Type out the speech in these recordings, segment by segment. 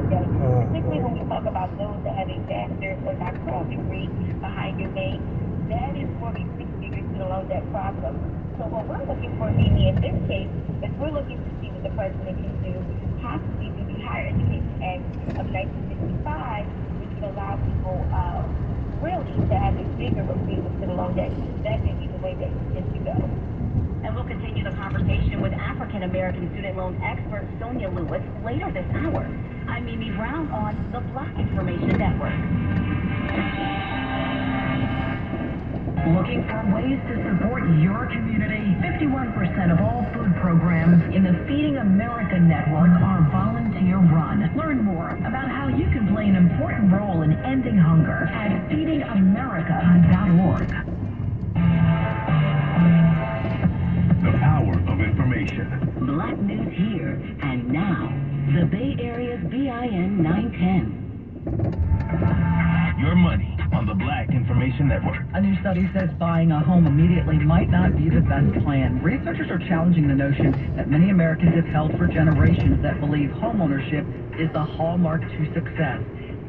all day, particularly when we talk about those that have a master's or doctoral degree behind your name. That is more than 6 figures to the loan debt problem. So what we're looking for, Mimi, in this case, is we're looking to see what the president can do, possibly through the Higher Education Act of 1965, which would allow people really to have a bigger agreement to the loan debt. That may be the way that it should go. And we'll continue the conversation with African-American student loan expert Sonia Lewis later this hour. I'm Mimi Brown on the Black Information Network. Looking for ways to support your community? 51% of all food programs in the Feeding America network are volunteer-run. Learn more about how you can play an important role in ending hunger at feedingamerica.org. The power of information. Black news here and now. The Bay Area's BIN 910. Your money on the Black Information Network. A new study says buying a home immediately might not be the best plan. Researchers are challenging the notion that many Americans have held for generations that believe homeownership is the hallmark to success.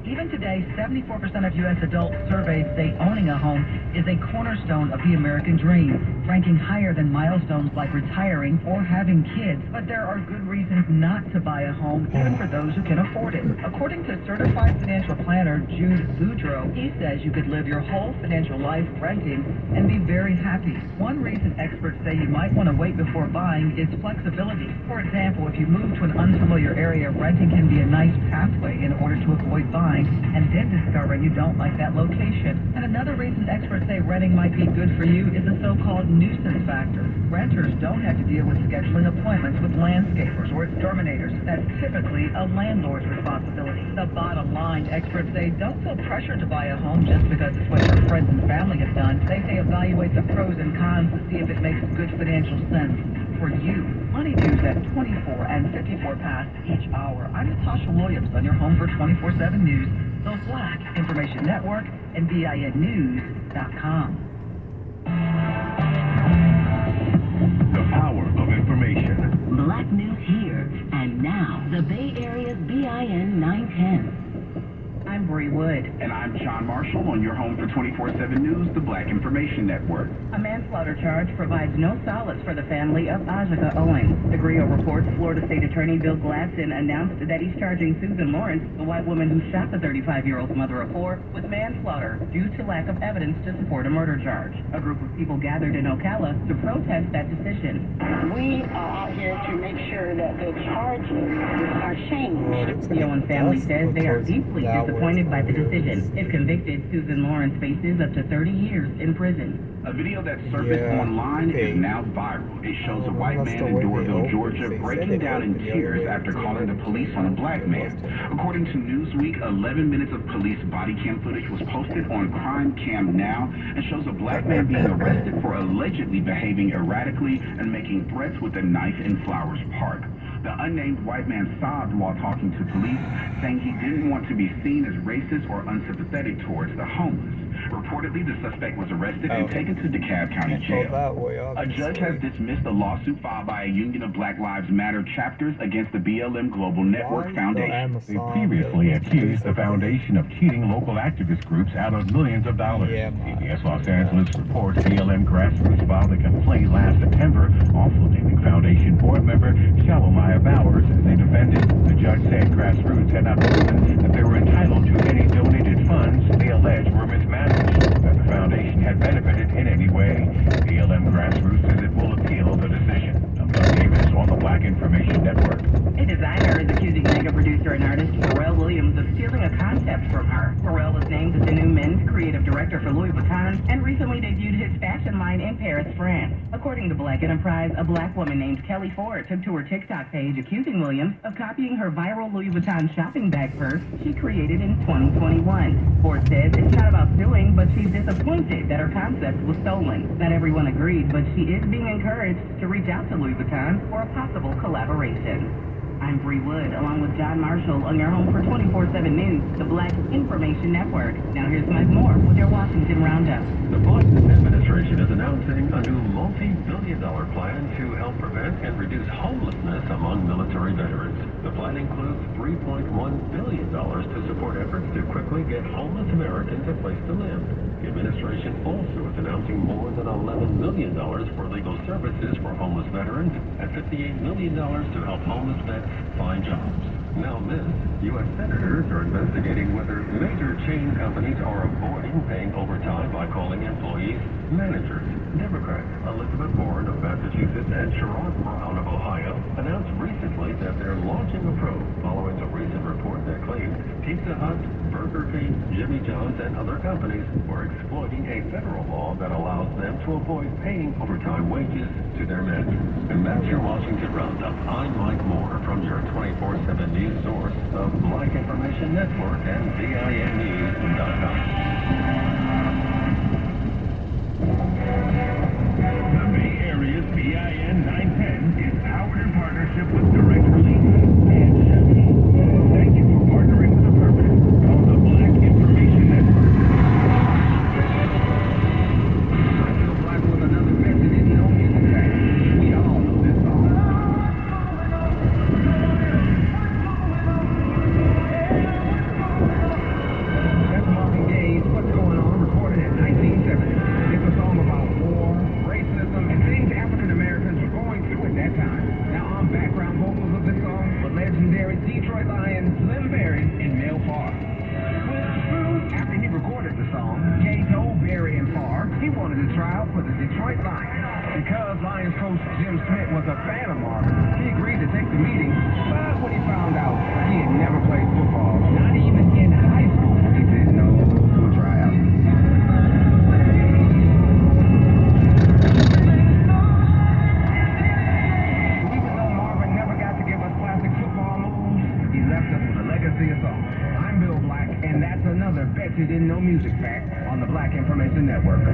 Even today, 74% of U.S. adults surveyed say owning a home is a cornerstone of the American dream, ranking higher than milestones like retiring or having kids. But there are good reasons not to buy a home, even for those who can afford it. According to certified financial planner Jude Boudreau, he says you could live your whole financial life renting and be very happy. One reason experts say you might want to wait before buying is flexibility. For example, if you move to an unfamiliar area, renting can be a nice pathway in order to avoid buying and then discovering you don't like that location. And another reason experts say renting might be good for you is the so-called nuisance factor. Renters don't have to deal with scheduling appointments with landscapers or exterminators. That's typically a landlord's responsibility. The bottom line, experts say don't feel pressured to buy a home just because it's what your friends and family have done. They say evaluate the pros and cons to see if it makes good financial sense for you. Money news at 24 and 54 past each hour. I'm Natasha Williams on your home for 24/7 News, the Black Information Network, and BINnews.com. The power of information. Black news here and now. The Bay Area's BIN 910. I'm Bree Wood. And I'm John Marshall on your home for 24/7 News, the Black Information Network. A manslaughter charge provides no solace for the family of Ajaga Owens. The Grio reports Florida State Attorney Bill Gladson announced that he's charging Susan Lawrence, the white woman who shot the 35-year-old mother of four, with manslaughter due to lack of evidence to support a murder charge. A group of people gathered in Ocala to protest that decision. We are out here to make sure that the charges are changed. The Owens family says they are deeply disappointed by the decision. If convicted, Susan Lawrence faces up to 30 years in prison. A video that surfaced online is now viral. It shows a white man in Doraville, Georgia, breaking down in tears after calling the police on a black man. According to Newsweek, 11 minutes of police body cam footage was posted on Crime Cam Now and shows a black man being arrested for allegedly behaving erratically and making threats with a knife in Flowers Park. The unnamed white man sobbed while talking to police, saying he didn't want to be seen as racist or unsympathetic towards the homeless. Reportedly, the suspect was arrested and taken to DeKalb County Jail. A judge has dismissed a lawsuit filed by a union of Black Lives Matter chapters against the BLM Global Network Foundation. They previously accused the foundation of cheating local activist groups out of millions of dollars. CBS Los Angeles reports BLM Grassroots filed a complaint last September, also naming foundation board member Shalomaya Bowers as they defended. The judge said Grassroots had not proven that they were entitled to any donated funds they alleged were mismanaged, that the foundation had benefited in any way. BLM Grassroots says it will appeal the decision. I'm Doug Davis on the Black Information Network. A designer is accusing mega producer and artist Pharrell Williams of stealing a concept from her. Pharrell was named as the new men's creative director for Louis Vuitton and recently debuted his fashion line in Paris, France. According to Black Enterprise, a black woman named Kelly Ford took to her TikTok page accusing Williams of copying her viral Louis Vuitton shopping bag purse she created in 2021. Ford says it's not about suing, but she's disappointed that her concept was stolen. Not everyone agreed, but she is being encouraged to reach out to Louis Vuitton for a possible collaboration. I'm Bree Wood, along with John Marshall on your home for 24/7 News, the Black Information Network. Now here's Mike Moore with your Washington Roundup. The Biden administration is announcing a new multi-billion-dollar plan to help prevent and reduce homelessness among military veterans. The plan includes $3.1 billion to support efforts to quickly get homeless Americans a place to live. The administration also is announcing more than $11 million for legal services for homeless veterans and $58 million to help homeless vets find jobs. Now this, U.S. senators are investigating whether major chain companies are avoiding paying overtime by calling employees managers. Democrats Elizabeth Warren of Massachusetts and Sherrod Brown of Ohio announced recently that they're launching a probe following a recent report that claims Pizza Hut, Burger King, Jimmy John's, and other companies were exploiting a federal law that allows them to avoid paying overtime wages to their managers. And that's your Washington Roundup. I'm Mike Moore from your 24/7 news source of Black Information Network and VINnews.com. The Bay Area's BIN 910 is powered in partnership with Direct Relief and Chevy. Thank you for partnering with a purpose on the Black Information Network. I feel black with another message in no music fact. We all know this song. That's Marvin Gaye's What's Going On, recorded in 1970. It's a song about war, racism, and things African Americans were going through at that time. Now on background vocals of this song were legendary Detroit Lions Slim Barry and Mel Farr. After he recorded the song, Gaye told Barry and Farr he wanted to try out for the Detroit Lions. Because Lions coach Jim Smith was a fan of Marvin, he agreed to take the meeting, but when he found out he had never played football, not even in high school, he said no to a tryout. Even though Marvin never got to give us classic football moves, he left us with a legacy of songs. I'm Bill Black, and that's another Bet You Didn't Know music fact on the Black Information Network.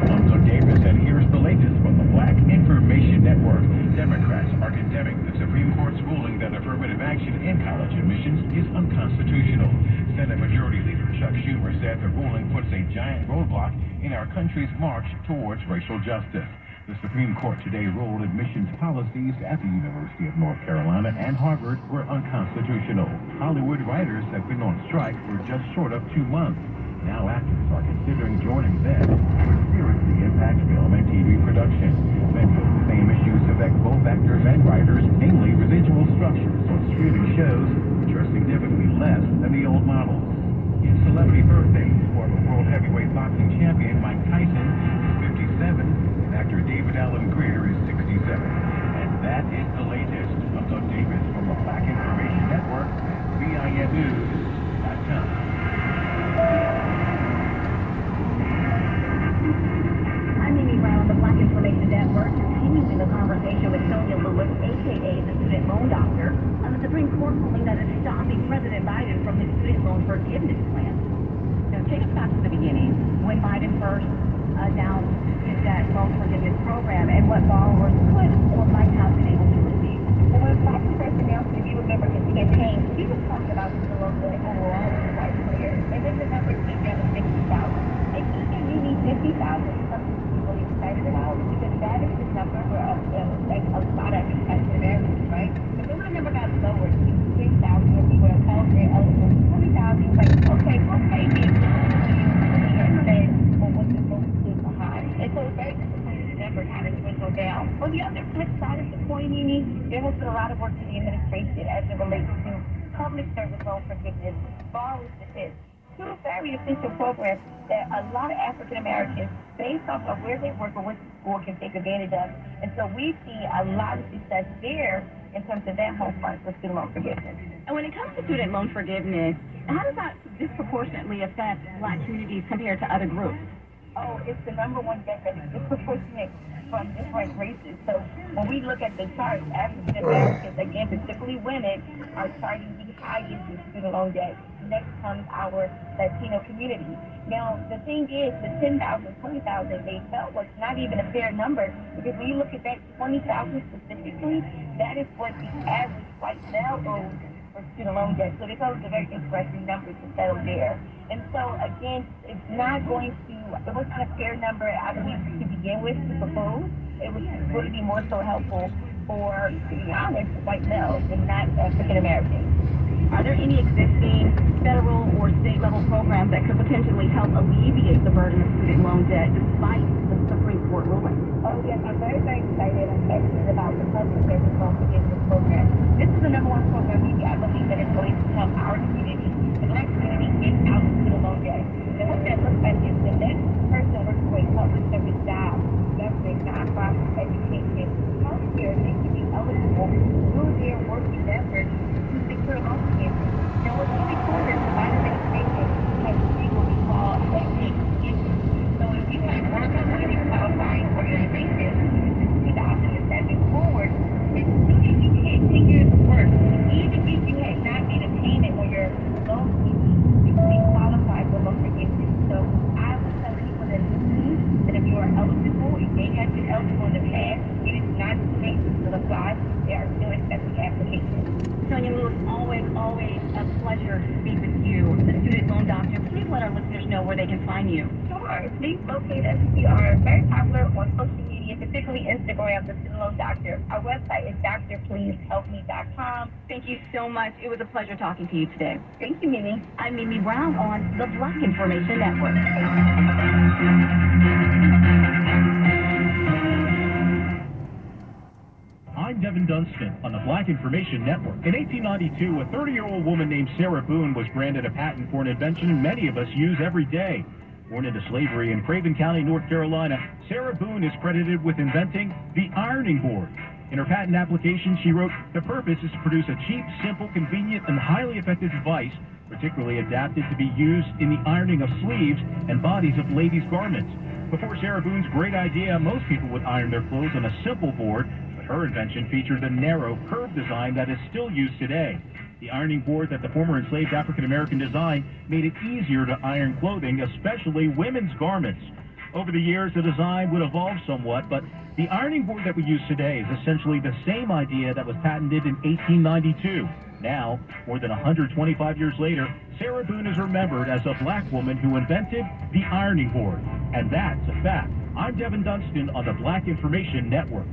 I'm Doug Davis, and here's the latest from the Black Information Network. Democrats are condemning the Supreme Court's ruling that affirmative action in college admissions is unconstitutional. Senate Majority Leader Chuck Schumer said the ruling puts a giant roadblock in our country's march towards racial justice. The Supreme Court today ruled admissions policies at the University of North Carolina and Harvard were unconstitutional. Hollywood writers have been on strike for just short of 2 months. Now actors are considering joining them to seriously impact film and TV production. Many of the same issues affect both actors and writers, namely residual structures on streaming shows, which are significantly less than the old models. In celebrity birthdays, former world heavyweight boxing champion Mike Tyson is 57, and actor David Allen Greer is 67. And that is the latest. I'm Doug Davis from the Black Information Network, VINnews.com. I'm Amy Brown on the Black Information Network, continuing the conversation with Sonia Lewis, a.k.a. the student loan doctor, on the Supreme Court ruling that is stopping President Biden from his student loan forgiveness plan. Now, take us back to the beginning, when Biden first announced that loan forgiveness program and what borrowers could or might have been able to receive. And when Biden first announced, if you remember his campaign, he was talking about the loan that overall was quite clear. And then the number came down to 60,000. And he said, you need 50,000. Really excited about because that is the number of like a lot of African Americans, right? But then when the number got lowered to 3,000, or people are calling it 20,000, like, okay, we'll pay me. And then, well, what's the most behind? And so it's very disappointing the number kind of dwindled down. On the other flip side of the coin, there has been a lot of work in the administration as it relates to public service loan forgiveness, borrowers assist. Two very essential programs that a lot of African Americans, based off of where they work or what school, can take advantage of. And so we see a lot of success there in terms of that home fund for student loan forgiveness. And when it comes to student loan forgiveness, how does that disproportionately affect Black communities compared to other groups? Oh, it's the number one debt that is disproportionate from different races. So when we look at the charts, African Americans, again, particularly women, are charging the highest in student loan debt. next comes our Latino community. Now, the thing is, the 10,000, 20,000 they felt was not even a fair number, because when you look at that 20,000 specifically, that is what the average white male owes for student loan debt. So they felt it was a very interesting number to settle there. And so, again, it's not going to, it was not a fair number, I believe, to begin with, to propose. It was going to be more so helpful for, to be honest, white males and not African Americans. Are there any existing federal or state-level programs that could potentially help alleviate the burden of student loan debt despite the Supreme Court ruling? Oh, yes, I'm very, very excited. I'm passionate about the public service loan forgiveness program. This is the number one program I believe that is going to help our community, the Black community, get out of student loan debt. And what that looks like is the next person works for a public service job, government, nonprofit, education, healthcare, they can be eligible through their working efforts to secure loan forgiveness. Now, what's really cool is the Biden administration has received what we call a big issue. So if you have one of these qualifying organizations, see the option stepping forward, as soon as you hit 10 years of work, even if you had not made a payment on your loan fee, you can be qualified for loan forgiveness. So I would tell people that if you are eligible, you may have been eligible in the past, it is not too late to still apply. There are still accepting applications. Sonia Lewis, always a pleasure to speak with you, the student loan doctor. Please let our listeners know where they can find you. Sure. Please locate us. We are very popular on social media, particularly Instagram, the student loan doctor. Our website is drpleasehelpme.com. Thank you so much. It was a pleasure talking to you today. Thank you, Mimi. I'm Mimi Brown on the Black Information Network. I'm Devin Dunstan on the Black Information Network. In 1892, a 30-year-old woman named Sarah Boone was granted a patent for an invention many of us use every day. Born into slavery in Craven County, North Carolina, Sarah Boone is credited with inventing the ironing board. In her patent application, she wrote, "The purpose is to produce a cheap, simple, convenient, and highly effective device, particularly adapted to be used in the ironing of sleeves and bodies of ladies' garments." Before Sarah Boone's great idea, most people would iron their clothes on a simple board. Her invention featured a narrow, curved design that is still used today. The ironing board that the former enslaved African-American designed made it easier to iron clothing, especially women's garments. Over the years, the design would evolve somewhat, but the ironing board that we use today is essentially the same idea that was patented in 1892. Now, more than 125 years later, Sarah Boone is remembered as a black woman who invented the ironing board. And that's a fact. I'm Devin Dunstan on the Black Information Network.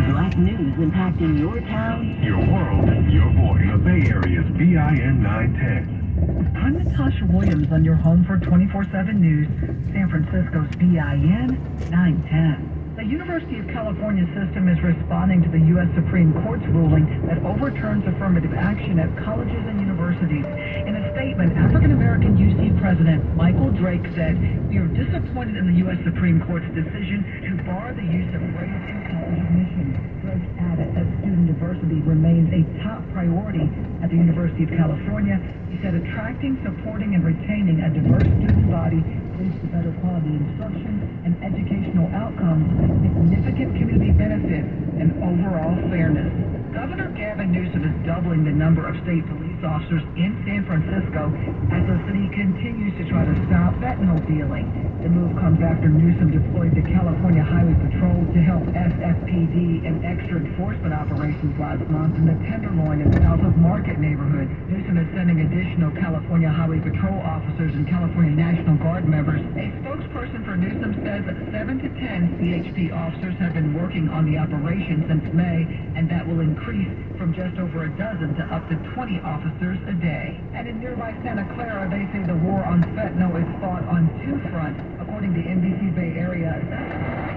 Black news impacting your town, Your world, your voice. The Bay Area's BIN 910. I'm Natasha Williams on your home for 24/7 News, San Francisco's BIN 910. The University of California system is responding to the U.S. Supreme Court's ruling that overturns affirmative action at colleges and universities. In a statement, African-American UC President Michael Drake said, "We are disappointed in the U.S. Supreme Court's decision to bar the use of race in college admissions." Drake added that student diversity remains a top priority at the University of California. He said attracting, supporting, and retaining a diverse student body leads to better quality instruction and educational outcomes, significant community benefits, and overall fairness. Governor Gavin Newsom is doubling the number of state police officers in San Francisco as the city continues to try to stop fentanyl dealing. The move comes after Newsom deployed the California Highway Patrol to help SFPD in extra enforcement operations last month in the Tenderloin and south of Market neighborhoods. Newsom is sending additional California Highway Patrol officers and California National Guard members. A spokesperson for Newsom says that 7 to 10 CHP officers have been working on the operation since May, and that will increase from just over a dozen to up to 20 officers a day. And in nearby Santa Clara, they say the war on fentanyl is fought on two fronts. According to NBC Bay Area,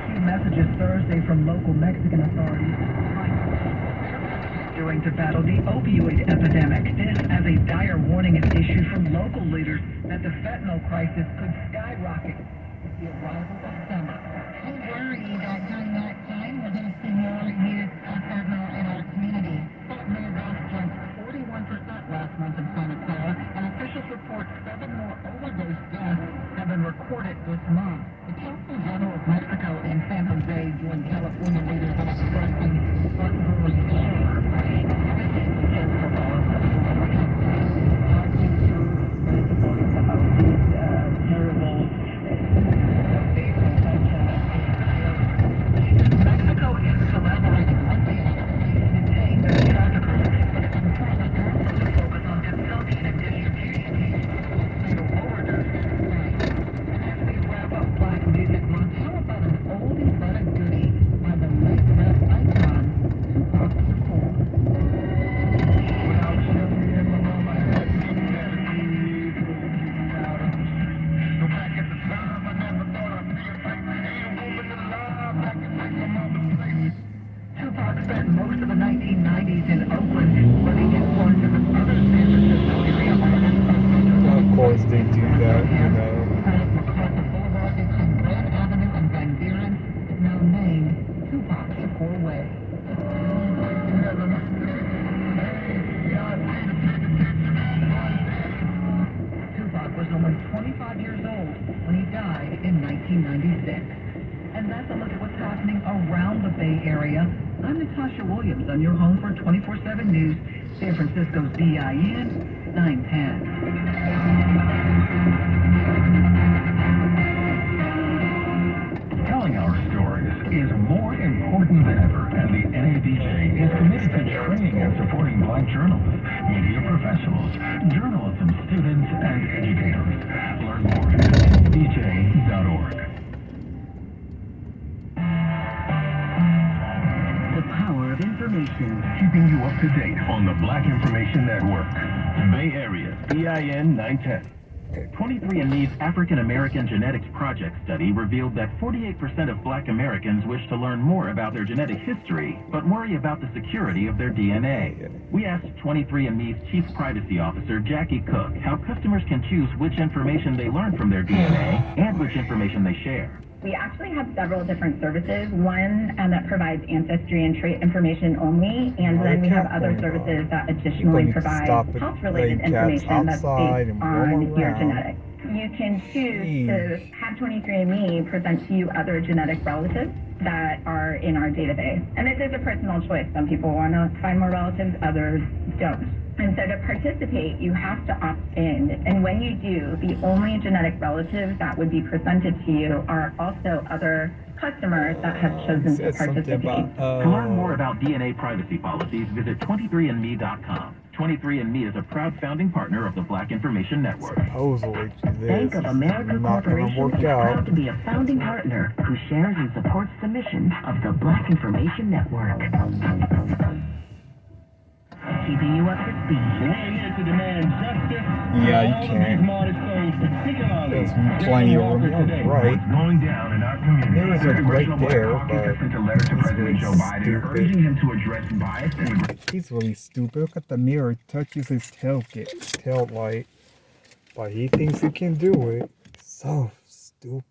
key messages Thursday from local Mexican authorities doing to battle the opioid epidemic. This as a dire warning is issued from local leaders that the fentanyl crisis could skyrocket with the arrival of summer. We worry that during that time we're going to see more use of fentanyl in our community. Fentanyl arrests jumped 41% last month in Santa Clara, and officials report 7 more overdose deaths have been recorded this month. The Consul General of Mexico in San Jose joined California leaders in expressing uproarious horror. 1990s in Oakland, running influence in the southern San Francisco area are Of course they do that, you know. Boulevard between Grand Avenue and Van Buren is now named Tupac Shakur Way. Tupac was only 25 years old when he died in 1996. And that's a look at what's happening around the Bay Area. I'm Natasha Williams on your home for 24/7 News, San Francisco's BIN 910. Telling our stories is more important than ever, and the NABJ is committed to training and supporting Black journalists, media professionals, journalism students, and educators. Learn more at nabj.org. The power of information. Keeping you up to date on the Black Information Network. Bay Area, BIN 910. 23andMe's African American Genetics Project study revealed that 48% of Black Americans wish to learn more about their genetic history, but worry about the security of their DNA. We asked 23andMe's Chief Privacy Officer, Jackie Cook, how customers can choose which information they learn from their DNA and which information they share. We actually have several different services. One that provides ancestry and trait information only, and then we have other services that additionally provide health-related information that's based on your genetics. You can choose to have 23andMe present to you other genetic relatives that are in our database. And this is a personal choice. Some people want to find more relatives, others don't. And so to participate, you have to opt in. And when you do, the only genetic relatives that would be presented to you are also other customers that have chosen to participate. To learn more about DNA privacy policies, visit 23andme.com. 23andMe is a proud founding partner of the Black Information Network. Supposedly, Bank of America Corporation is proud to be a founding partner who shares and supports the mission of the Black Information Network. Keeping you up to speed. yeah, you can't. There's plenty of room. You're right. What's going down in our community? There's a right there, Caucus but has sent a letter to President Joe Biden urging him to address bias and he's really stupid. Look at the mirror. He touches his tail light. But he thinks he can do it. So stupid.